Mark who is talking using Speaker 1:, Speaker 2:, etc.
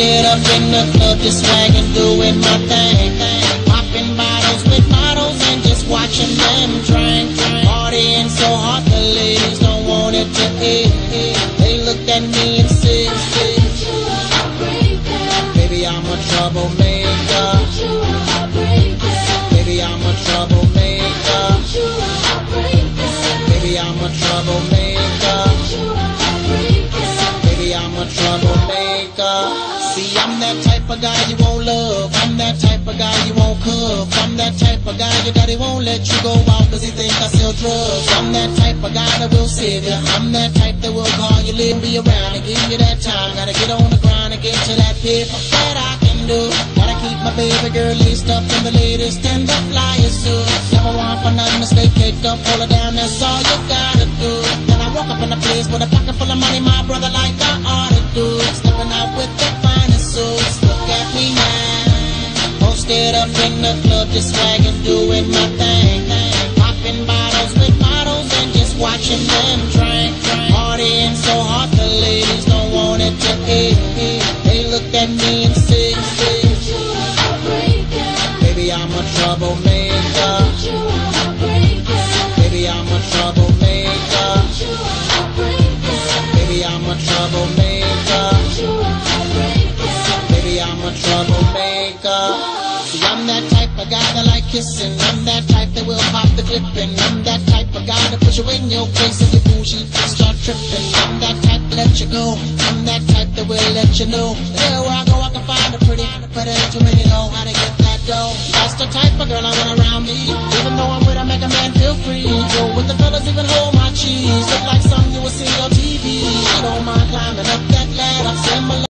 Speaker 1: Posted up in the club, just swagging, doing my thing. Popping bottles with models and just watching them drink. Partying so hard the ladies don't want it to end. They looked at me and said, baby, I'm a troublemaker. Baby, I'm a troublemaker. Baby, I'm a troublemaker. Baby, I'm a troublemaker. See, I'm that type of guy you won't love. I'm that type of guy you won't cuff. I'm that type of guy your daddy won't let you go out cause he think I sell drugs. I'm that type of guy that will save you. I'm that type that will call you, live, be around and give you that time. Gotta get on the grind and get to that paper that I can do. Gotta keep my baby girl laced up in the latest and the flyest suits. Never want for nothing to stay caked up, hold her down, that's all you gotta do. Then I walk up in a place with a pocket full of money, my brother, like I ought to do. Stepping out with the finest suits, look at me now. Posted up in the club, just swagging, doing my thing. Popping bottles with models and just watching them drink. Partying so hard the ladies don't want it to end. They looked at me and said, baby, I'm a troublemaker. Baby, I'm a troublemaker. Baby, I'm a troublemaker. Baby, I'm a troublemaker. See, I'm that type of guy that like kissing. I'm that type that will pop the clipping. I'm that type of guy that push you in your face and your bougie start tripping. I'm that type to let you go. I'm that type that will let you know that where I go I can find a pretty, but ain't too many know how to get that dough. That's the type of girl I want around me. Even though I'm with her, make a man feel free. Go with the fellas, even hold my cheese.